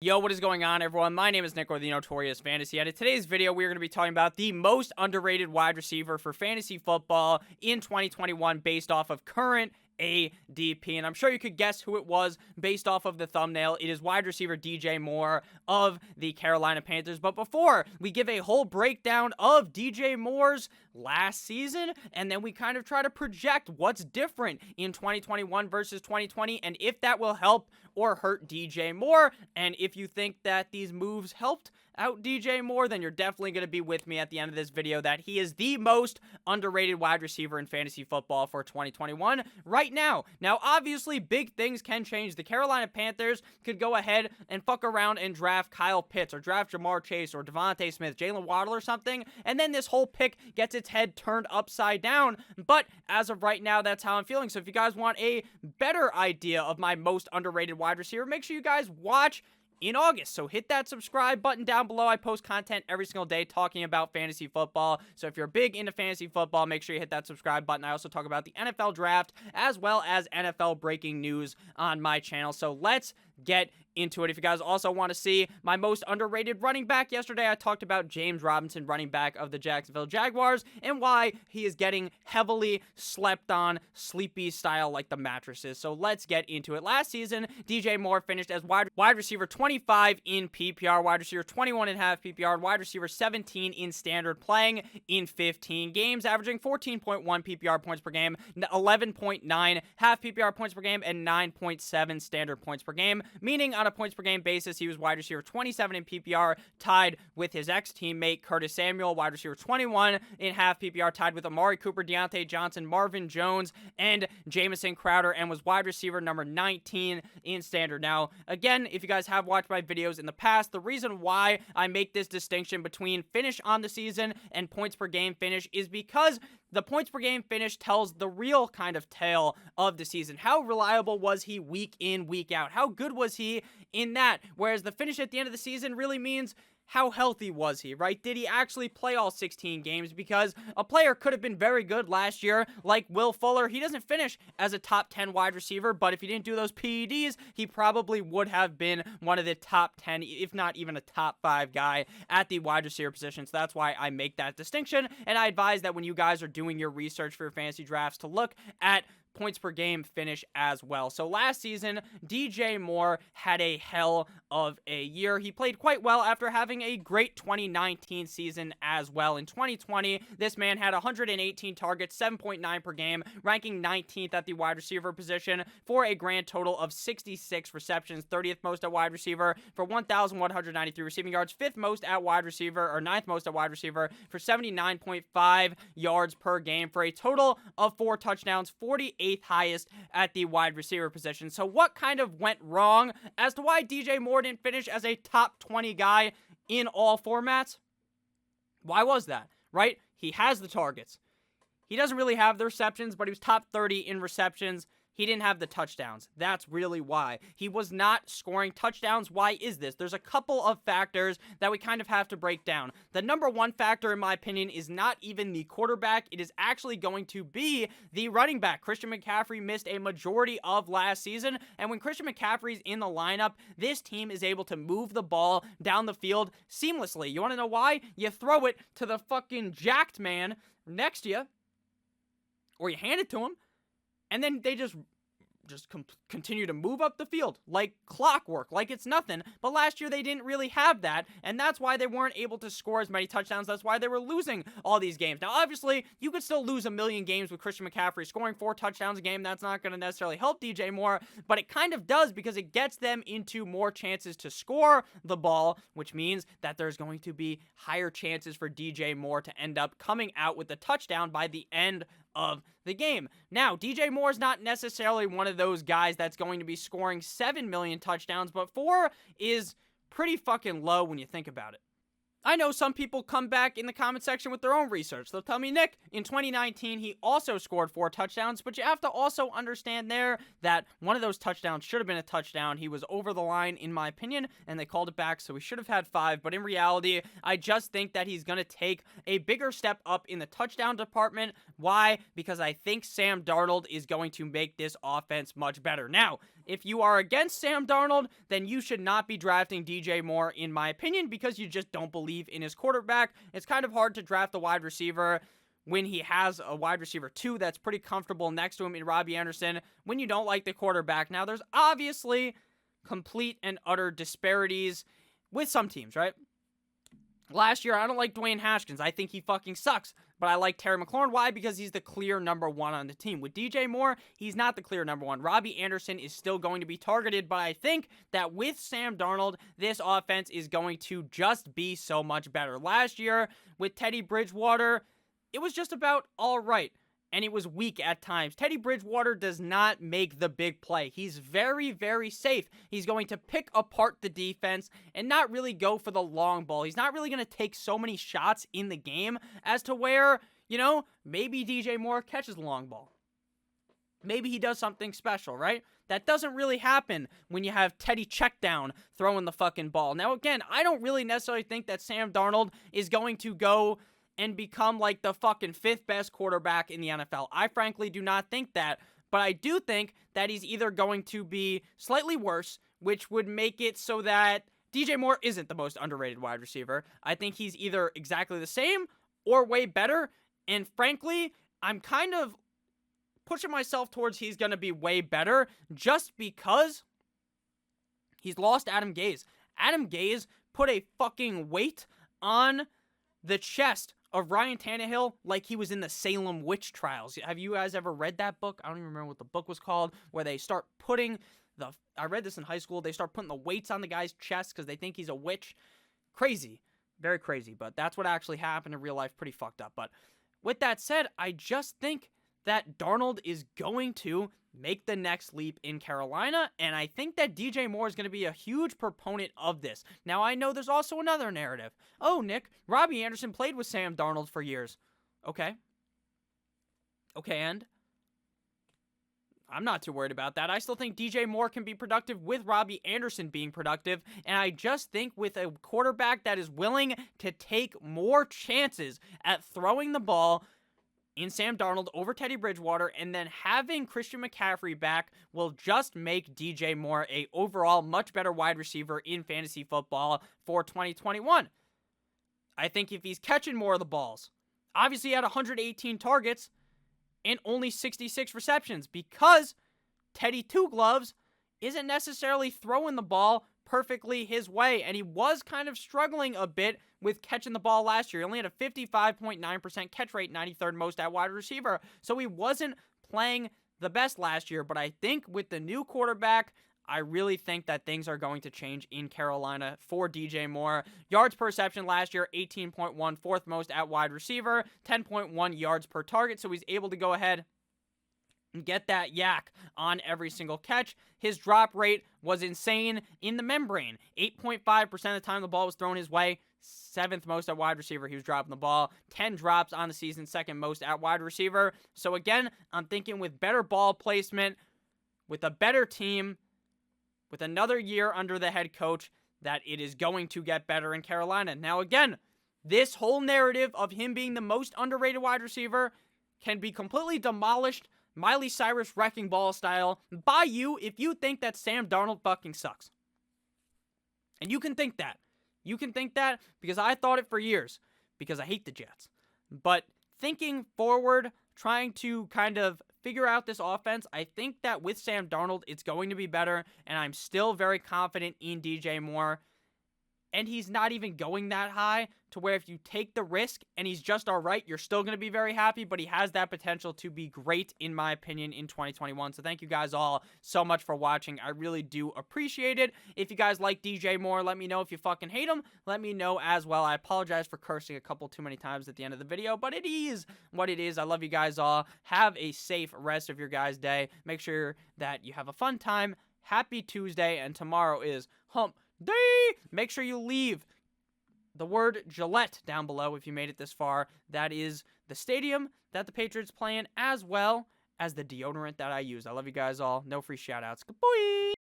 Yo, what is going on, everyone? My name is Nick, or the Notorious Fantasy, and in today's video, we are going to be talking about the most underrated wide receiver for fantasy football in 2021 based off of current ADP, and I'm sure you could guess who it was based off of the thumbnail. It is wide receiver DJ Moore of the Carolina Panthers. But before we give a whole breakdown of DJ Moore's last season, and then we kind of try to project what's different in 2021 versus 2020, and if that will help or hurt DJ Moore, and if you think that these moves helped out DJ Moore, then you're definitely going to be with me at the end of this video that he is the most underrated wide receiver in fantasy football for 2021 right now. Now, obviously, big things can change. The Carolina Panthers could go ahead and fuck around and draft Kyle Pitts or draft Jamar Chase or Devontae Smith, Jalen Waddle or something, and then this whole pick gets its head turned upside down. But as of right now, that's how I'm feeling. So if you guys want a better idea of my most underrated wide receiver, make sure you guys watch in August. So hit that subscribe button down below. I post content every single day talking about fantasy football. So if you're big into fantasy football, make sure you hit that subscribe button. I also talk about the NFL draft as well as NFL breaking news on my channel. So let's get into it. If you guys also want to see my most underrated running back, yesterday I talked about James Robinson, running back of the Jacksonville Jaguars, and why he is getting heavily slept on, sleepy style like the mattresses. So let's get into it. Last season, DJ Moore finished as wide receiver 25 in PPR, wide receiver 21.5 PPR, and wide receiver 17 in standard, playing in 15 games, averaging 14.1 PPR points per game, 11.9 half PPR points per game, and 9.7 standard points per game, meaning on a points per game basis, he was wide receiver 27 in PPR, tied with his ex-teammate Curtis Samuel, wide receiver 21 in half PPR, tied with Amari Cooper, Deontay Johnson, Marvin Jones, and Jamison Crowder, and was wide receiver number 19 in standard. Now, again, if you guys have watched my videos in the past, the reason why I make this distinction between finish on the season and points per game finish is because the points per game finish tells the real kind of tale of the season. How reliable was he week in, week out? How good was he in that? Whereas the finish at the end of the season really means how healthy was he, right? Did he actually play all 16 games? Because a player could have been very good last year, like Will Fuller. He doesn't finish as a top 10 wide receiver, but if he didn't do those PEDs, he probably would have been one of the top 10, if not even a top 5 guy at the wide receiver position. So that's why I make that distinction, and I advise that when you guys are doing your research for your fantasy drafts to look at points per game finish as well. So last season, DJ Moore had a hell of a year. He played quite well after having a great 2019 season as well. In 2020, this man had 118 targets, 7.9 per game, ranking 19th at the wide receiver position for a grand total of 66 receptions, 30th most at wide receiver for 1,193 receiving yards, 5th most at wide receiver, or 9th most at wide receiver for 79.5 yards per game, for a total of 4 touchdowns, 48th highest at the wide receiver position. So what kind of went wrong as to why DJ Moore didn't finish as a top 20 guy in all formats? Why was that, right? He has the targets. He doesn't really have the receptions, but he was top 30 in receptions. He didn't have the touchdowns. That's really why. He was not scoring touchdowns. Why is this? There's a couple of factors that we kind of have to break down. The number one factor, in my opinion, is not even the quarterback. It is actually going to be the running back. Christian McCaffrey missed a majority of last season, and when Christian McCaffrey's in the lineup, this team is able to move the ball down the field seamlessly. You want to know why? You throw it to the fucking jacked man next to you, or you hand it to him, and then they just continue to move up the field like clockwork, like it's nothing. But last year they didn't really have that, and that's why they weren't able to score as many touchdowns. That's why they were losing all these games. Now, obviously, you could still lose a million games with Christian McCaffrey scoring 4 touchdowns a game. That's not going to necessarily help DJ Moore, but it kind of does because it gets them into more chances to score the ball, which means that there's going to be higher chances for DJ Moore to end up coming out with a touchdown by the end of the game. Now, DJ Moore is not necessarily one of those guys that's going to be scoring 7 million touchdowns, but 4 is pretty fucking low when you think about it. I know some people come back in the comment section with their own research. They'll tell me, Nick, in 2019, he also scored 4 touchdowns, but you have to also understand there that one of those touchdowns should have been a touchdown. He was over the line, in my opinion, and they called it back, so he should have had 5, but in reality, I just think that he's going to take a bigger step up in the touchdown department Why? Because I think Sam Darnold is going to make this offense much better. Now, if you are against Sam Darnold, then you should not be drafting DJ Moore, in my opinion, because you just don't believe in his quarterback. It's kind of hard to draft a wide receiver when he has a wide receiver 2 that's pretty comfortable next to him in Robbie Anderson, when you don't like the quarterback. Now, there's obviously complete and utter disparities with some teams, right? Last year, I don't like Dwayne Haskins. I think he fucking sucks. But I like Terry McLaurin. Why? Because he's the clear number 1 on the team. With DJ Moore, he's not the clear number 1. Robbie Anderson is still going to be targeted, but I think that with Sam Darnold, this offense is going to just be so much better. Last year, with Teddy Bridgewater, it was just about all right, and it was weak at times. Teddy Bridgewater does not make the big play. He's very, very safe. He's going to pick apart the defense and not really go for the long ball. He's not really going to take so many shots in the game as to where, maybe DJ Moore catches the long ball. Maybe he does something special, right? That doesn't really happen when you have Teddy Checkdown throwing the fucking ball. Now, again, I don't really necessarily think that Sam Darnold is going to go and become like the fucking 5th best quarterback in the NFL. I frankly do not think that, but I do think that he's either going to be slightly worse, which would make it so that DJ Moore isn't the most underrated wide receiver. I think he's either exactly the same or way better, and frankly, I'm kind of pushing myself towards he's going to be way better just because he's lost Adam Gase. Adam Gase put a fucking weight on the chest of Ryan Tannehill like he was in the Salem witch trials. Have you guys ever read that book? I don't even remember what the book was called, where they start putting I read this in high school, they start putting the weights on the guy's chest because they think he's a witch. Crazy. Very crazy, but that's what actually happened in real life. Pretty fucked up. But with that said, I just think that Darnold is going to make the next leap in Carolina, and I think that DJ Moore is going to be a huge proponent of this. Now, I know there's also another narrative. Oh, Nick, Robbie Anderson played with Sam Darnold for years. Okay, and I'm not too worried about that. I still think DJ Moore can be productive with Robbie Anderson being productive, and I just think with a quarterback that is willing to take more chances at throwing the ball in Sam Darnold over Teddy Bridgewater, and then having Christian McCaffrey back will just make DJ Moore a overall much better wide receiver in fantasy football for 2021. I think if he's catching more of the balls, obviously he had 118 targets and only 66 receptions because Teddy Two Gloves isn't necessarily throwing the ball perfectly his way, and he was kind of struggling a bit with catching the ball last year. He only had a 55.9% catch rate, 93rd most at wide receiver, so he wasn't playing the best last year, but I think with the new quarterback, I really think that things are going to change in Carolina for DJ Moore. Yards per reception last year, 18.1, 4th most at wide receiver, 10.1 yards per target, so he's able to go ahead and get that yak on every single catch. His drop rate was insane in the membrane. 8.5% of the time the ball was thrown his way. 7th most at wide receiver, he was dropping the ball. 10 drops on the season, 2nd most at wide receiver. So again, I'm thinking with better ball placement, with a better team, with another year under the head coach, that it is going to get better in Carolina. Now again, this whole narrative of him being the most underrated wide receiver can be completely demolished Miley Cyrus wrecking ball style by you if you think that Sam Darnold fucking sucks. And you can think that. You can think that because I thought it for years because I hate the Jets. But thinking forward, trying to kind of figure out this offense, I think that with Sam Darnold, it's going to be better, and I'm still very confident in DJ Moore. And he's not even going that high to where if you take the risk and he's just all right, you're still going to be very happy, but he has that potential to be great, in my opinion, in 2021. So thank you guys all so much for watching. I really do appreciate it. If you guys like DJ Moore, let me know. If you fucking hate him, let me know as well. I apologize for cursing a couple too many times at the end of the video, but it is what it is. I love you guys all. Have a safe rest of your guys' day. Make sure that you have a fun time. Happy Tuesday, and tomorrow is Hump Day. Make sure you leave the word Gillette down below if you made it this far. That is the stadium that the Patriots play in, as well as the deodorant that I use. I love you guys all. No free shout outs. Goodbye.